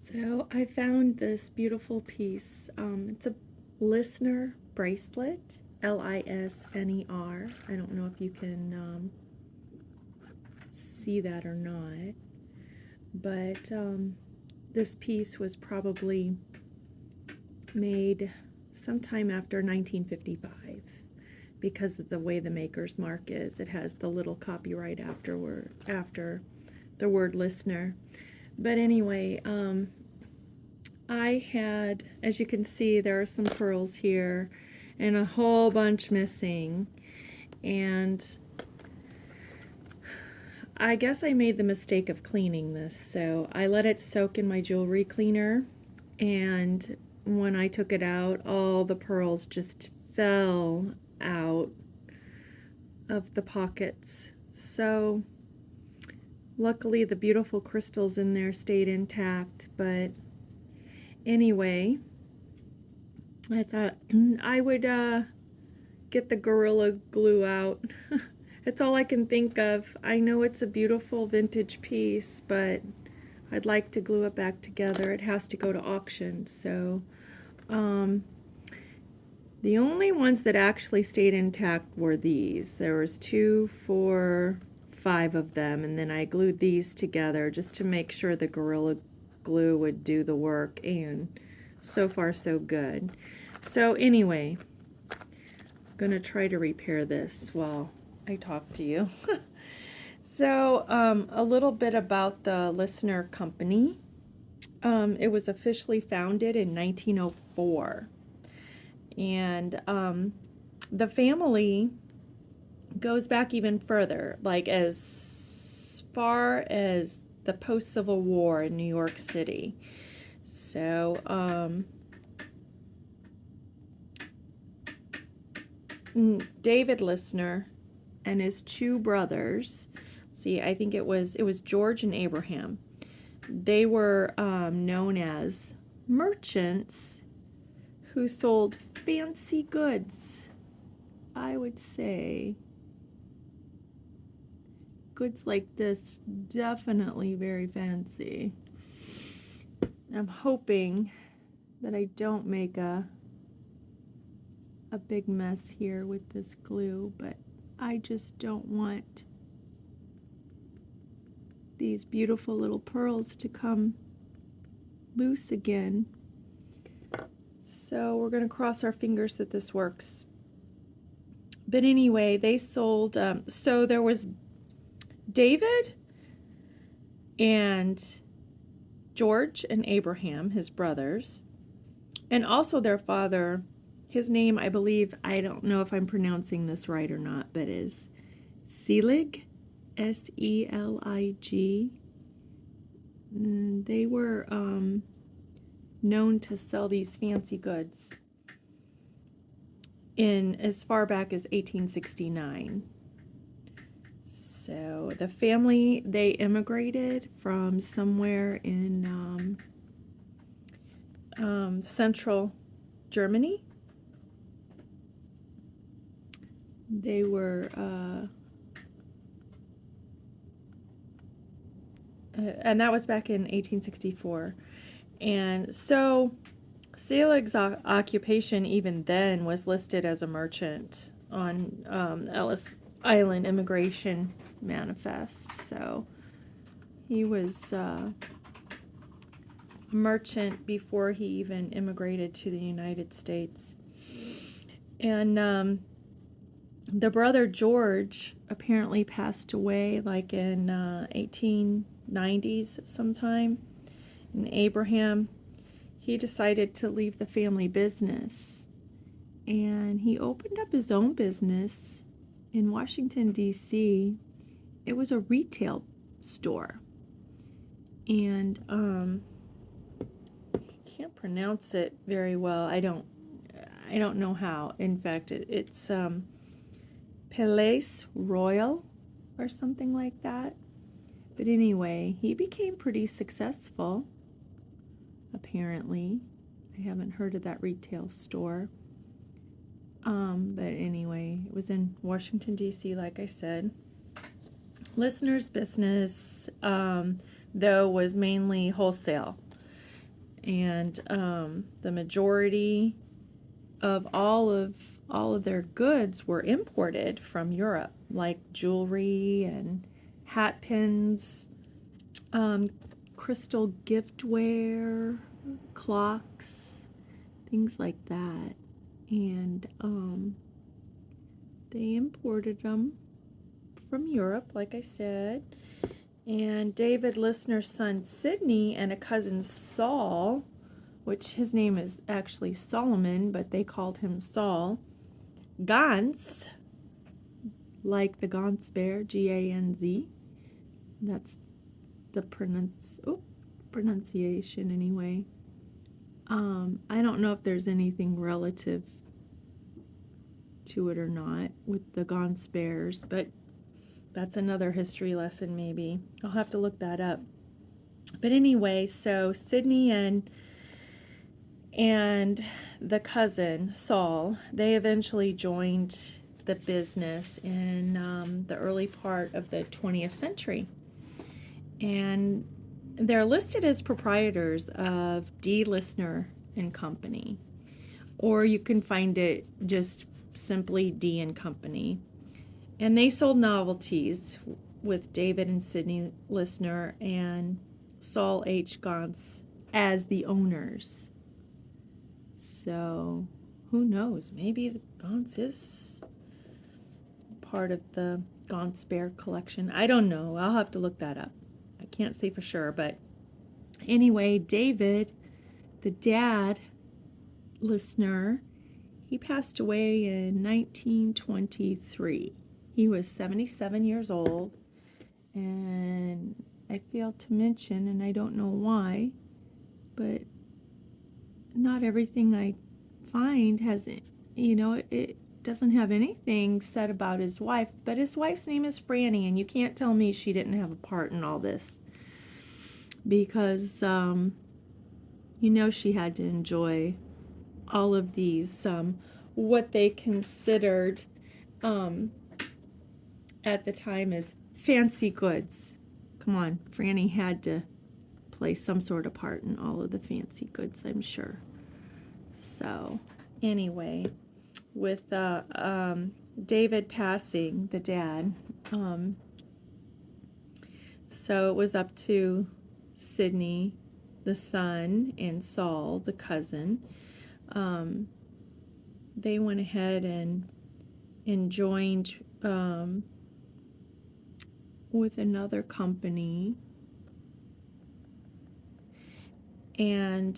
So I found this beautiful piece. It's a Lisner bracelet, Lisner. I don't know if you can see that or not, but this piece was probably made sometime after 1955 because of the way the maker's mark is. It has the little copyright after the word Lisner. But anyway, I had, as you can see, there are some pearls here and a whole bunch missing. And I guess I made the mistake of cleaning this. So I let it soak in my jewelry cleaner. And when I took it out, all the pearls just fell out of the pockets. So luckily the beautiful crystals in there stayed intact, but anyway, I thought I would get the Gorilla Glue out. It's all I can think of. I know it's a beautiful vintage piece, but I'd like to glue it back together. It has to go to auction, so the only ones that actually stayed intact were these. There was 2, 4, 5 of them, and then I glued these together just to make sure the Gorilla Glue would do the work, and so far so good. So anyway, I'm gonna try to repair this while I talk to you. So a little bit about the Lisner company. It was officially founded in 1904, and the family goes back even further, like as far as the post-Civil War in New York City. So David Lisner and his 2 brothers, see, I think it was George and Abraham. They were known as merchants who sold fancy goods. I would say goods like this, definitely very fancy. I'm hoping that I don't make a big mess here with this glue, but I just don't want these beautiful little pearls to come loose again. So we're going to cross our fingers that this works. But anyway, they sold, so there was David and George and Abraham, his brothers, and also their father. His name, I believe, I don't know if I'm pronouncing this right or not, but is Selig, S-E-L-I-G. They were known to sell these fancy goods in as far back as 1869. So the family, they immigrated from somewhere in central Germany. They were and that was back in 1864. And so Selig's occupation even then was listed as a merchant on Ellis Island Immigration Manifest. So he was a merchant before he even immigrated to the United States. And the brother George apparently passed away like in 1890s sometime. And Abraham, he decided to leave the family business, and he opened up his own business in Washington, D.C. It was a retail store, and I can't pronounce it very well. I don't know how. In fact, it's Palais Royal or something like that. But anyway, he became pretty successful, apparently. I haven't heard of that retail store. But anyway, it was in Washington, D.C., like I said. Lisner's business, though, was mainly wholesale. And the majority of all of their goods were imported from Europe, like jewelry and hat pins, crystal giftware, clocks, things like that. And they imported them from Europe, like I said. And David Lisner's son Sidney and a cousin Saul, which his name is actually Solomon, but they called him Saul, Gans, like the Gans bear, G-A-N-Z. That's the pronunciation anyway. I don't know if there's anything relative to it or not with the Gans bears, but that's another history lesson maybe. I'll have to look that up. But anyway, so Sidney and the cousin, Saul, they eventually joined the business in the early part of the 20th century. And they're listed as proprietors of D. Lisner and Company. Or you can find it just simply D and Company. And they sold novelties with David and Sidney Lisner and Saul H. Gans as the owners. So, who knows? Maybe the Gans is part of the Gans bear collection. I don't know. I'll have to look that up. I can't say for sure. But anyway, David, the dad, Lisner, he passed away in 1923. He was 77 years old. And I failed to mention, and I don't know why, but not everything I find has, it doesn't have anything said about his wife, but his wife's name is Franny, and you can't tell me she didn't have a part in all this, because, she had to enjoy all of these, what they considered at the time as fancy goods. Come on, Franny had to play some sort of part in all of the fancy goods, I'm sure. So, anyway, with David passing, the dad, so it was up to Sidney, the son, and Saul, the cousin. They went ahead and joined with another company. And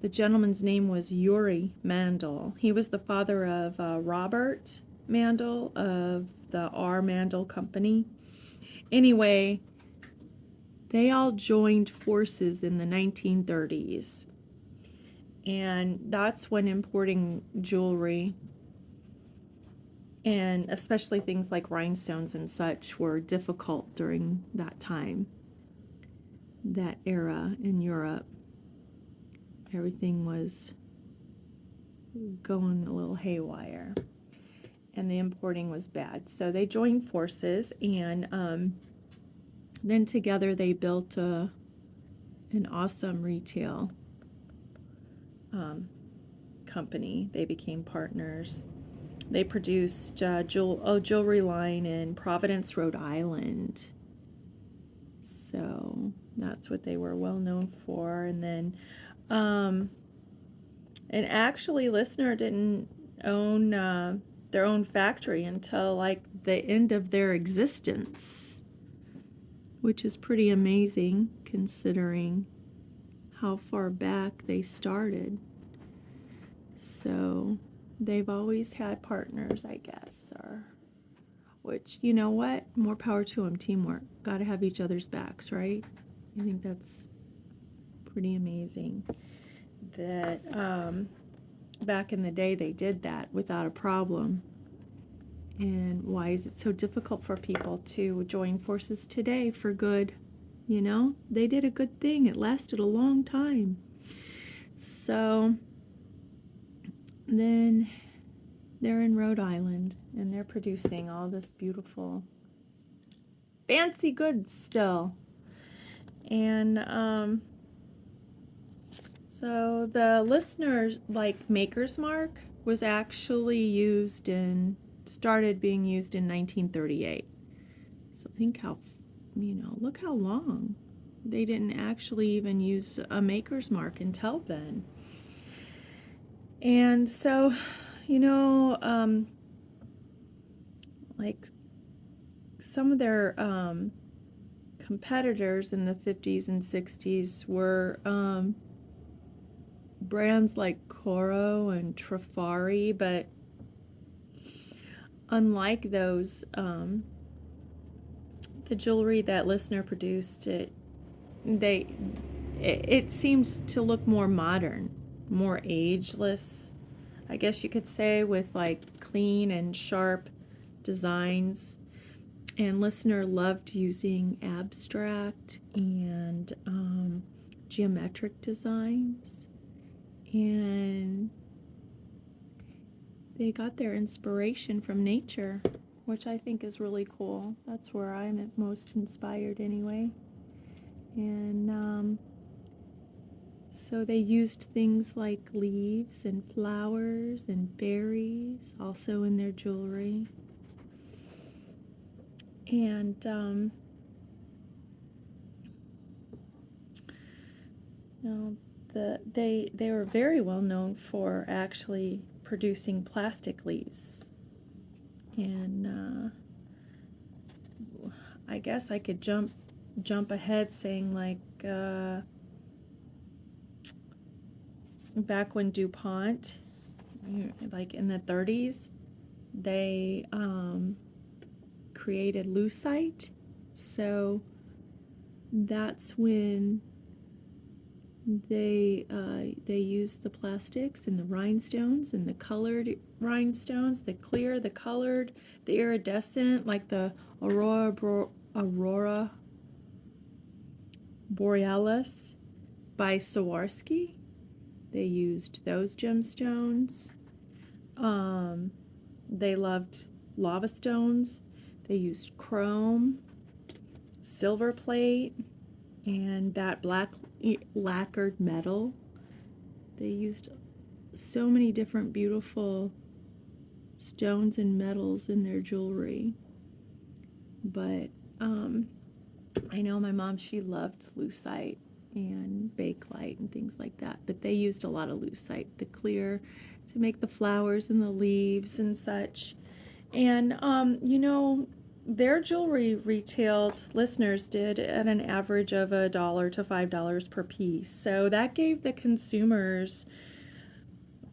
the gentleman's name was Uri Mandel. He was the father of Robert Mandel of the R. Mandel Company. Anyway, they all joined forces in the 1930s. And that's when importing jewelry, and especially things like rhinestones and such, were difficult during that time, that era in Europe. Everything was going a little haywire, and the importing was bad. So they joined forces, and then together they built an awesome retail company. They became partners. They produced a jewelry line in Providence, Rhode Island. So that's what they were well known for. And then and actually, Lisner didn't own their own factory until like the end of their existence, which is pretty amazing considering how far back they started. So they've always had partners, I guess, which, you know what? More power to them. Teamwork. Got to have each other's backs, right? I think that's pretty amazing that back in the day they did that without a problem. And why is it so difficult for people to join forces today for good? They did a good thing. It lasted a long time. So then they're in Rhode Island, and they're producing all this beautiful fancy goods still. And So the Lisner like maker's mark was actually started being used in 1938. So think how, look how long. They didn't actually even use a maker's mark until then. And so, like some of their competitors in the 50s and 60s were brands like Coro and Trifari, but unlike those, the jewelry that Lisner produced, it seems to look more modern, more ageless, I guess you could say, with like clean and sharp designs. And Lisner loved using abstract and geometric designs. And they got their inspiration from nature, which I think is really cool. That's where I'm most inspired anyway. And so they used things like leaves and flowers and berries also in their jewelry. And they were very well known for actually producing plastic leaves. And I guess I could jump ahead saying like back when DuPont, like in the 30s, they created lucite. So that's when they used the plastics and the rhinestones and the colored rhinestones, the clear, the colored, the iridescent, like the Aurora Borealis by Swarovski. They used those gemstones. They loved lava stones. They used chrome, silver plate, and that black lacquered metal. They used so many different beautiful stones and metals in their jewelry. But I know my mom, she loved lucite and bakelite and things like that, but they used a lot of lucite, the clear, to make the flowers and the leaves and such. And their jewelry retailed, Lisner's did, at an average of $1 to $5 per piece. So that gave the consumers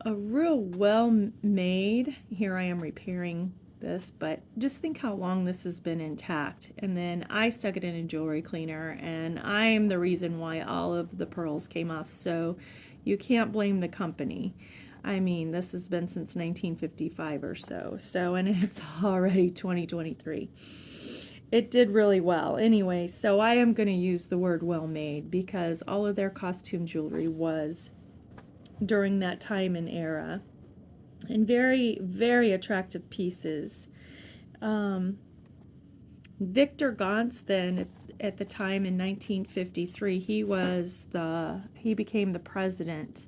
a real well-made, here I am repairing this, but just think how long this has been intact. And then I stuck it in a jewelry cleaner, and I'm the reason why all of the pearls came off. So you can't blame the company. I mean, this has been since 1955 or so. And it's already 2023. It did really well. Anyway, so I am going to use the word well made because all of their costume jewelry was during that time and era, and very, very attractive pieces. Victor Gantz then, at the time in 1953, he became the president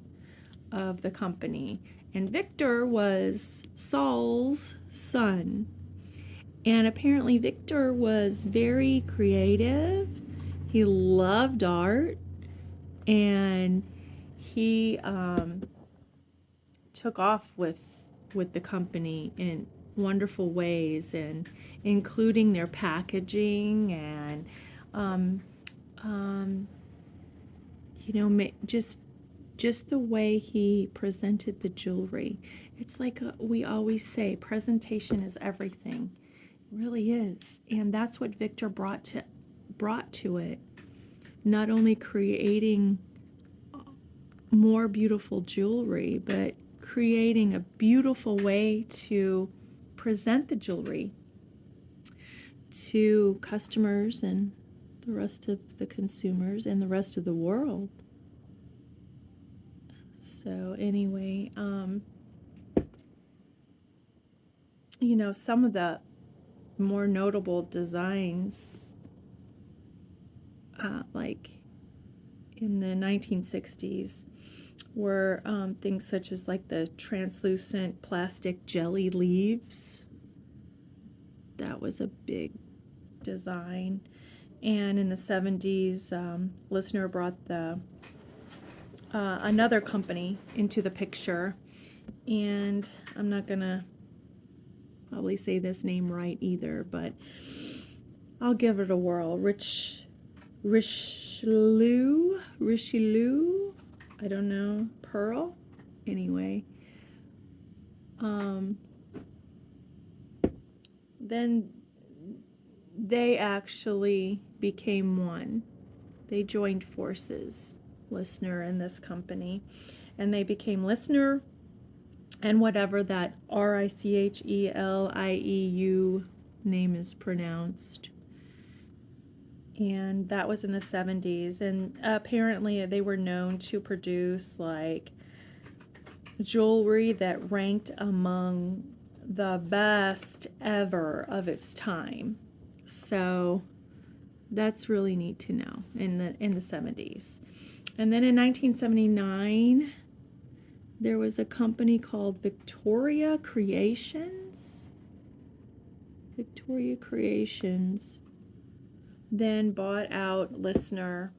of the company, and Victor was Saul's son. And apparently Victor was very creative. He loved art, and he took off with the company in wonderful ways, and including their packaging and just the way he presented the jewelry. It's like we always say, presentation is everything. It really is. And that's what Victor brought to it. Not only creating more beautiful jewelry, but creating a beautiful way to present the jewelry to customers and the rest of the consumers and the rest of the world. So anyway, some of the more notable designs, like in the 1960s were things such as like the translucent plastic jelly leaves. That was a big design. And in the 70s, Lisner brought the another company into the picture, and I'm not gonna probably say this name right either, but I'll give it a whirl. Richelieu, I don't know, Pearl, anyway. Then they actually became one. They joined forces, Lisner and this company, and they became Lisner and whatever that Richelieu name is pronounced. And that was in the 70s, and apparently they were known to produce like jewelry that ranked among the best ever of its time. So that's really neat to know in the 70s. And then in 1979, there was a company called Victoria Creations. Victoria Creations then bought out Lisner,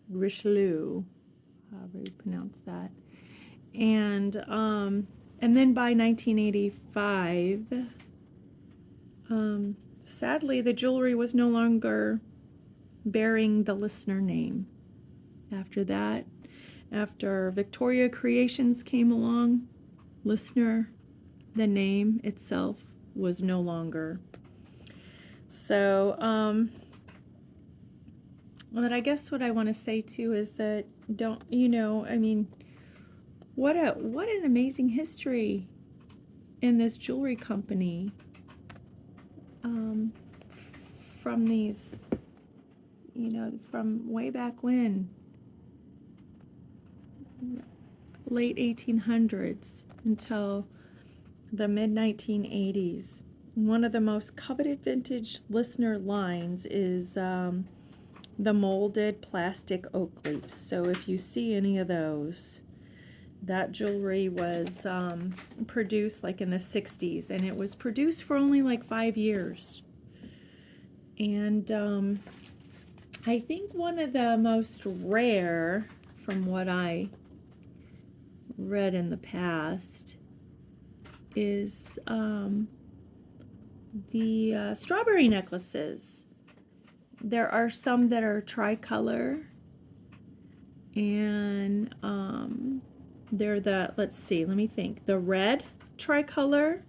Richelieu, however you pronounce that. And then by 1985, sadly, the jewelry was no longer bearing the Lisner name. After that, after Victoria Creations came along, Lisner, the name itself, was no longer. So, but I guess what I want to say too is that what an amazing history in this jewelry company. From these, from way back when, late 1800s until the mid 1980s. One of the most coveted vintage Lisner lines is the molded plastic oak leaves. So if you see any of those, that jewelry was produced like in the 60s, and it was produced for only like 5 years. And I think one of the most rare, from what I read in the past, is the strawberry necklaces. There are some that are tricolor, and they're the red tricolor,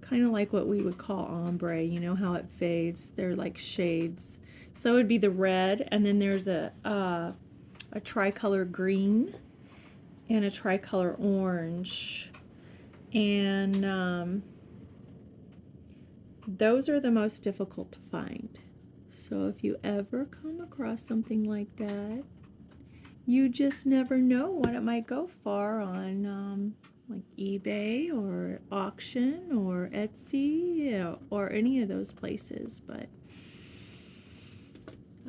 kind of like what we would call ombre, you know how it fades, they're like shades. So it would be the red, and then there's a tricolor green and a tricolor orange, and those are the most difficult to find. So if you ever come across something like that, you just never know what it might go for on like eBay or auction or Etsy or any of those places. But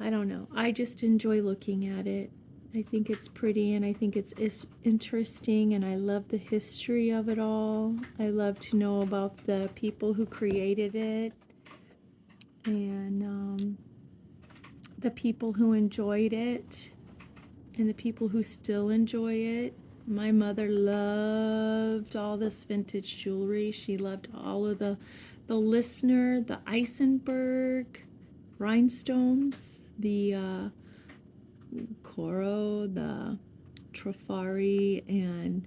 I don't know. I just enjoy looking at it. I think it's pretty, and I think it's interesting, and I love the history of it all. I love to know about the people who created it, and the people who enjoyed it, and the people who still enjoy it. My mother loved all this vintage jewelry. She loved all of the Lisner, the Eisenberg rhinestones, the Coro, the Trifari, and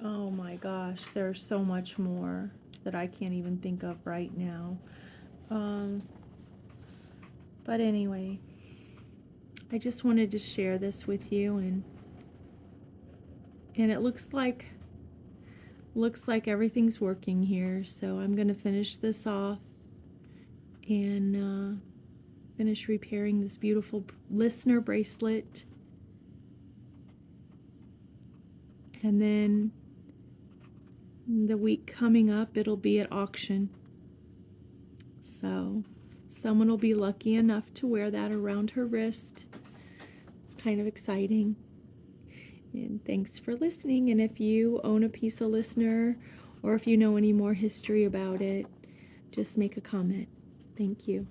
oh my gosh, there's so much more that I can't even think of right now. But anyway, I just wanted to share this with you, and it looks like everything's working here. So I'm going to finish this off and finish repairing this beautiful Lisner bracelet, and then the week coming up it'll be at auction. So someone will be lucky enough to wear that around her wrist. It's kind of exciting. And thanks for listening. And if you own a piece of Lisner, or if you know any more history about it, just make a comment. Thank you.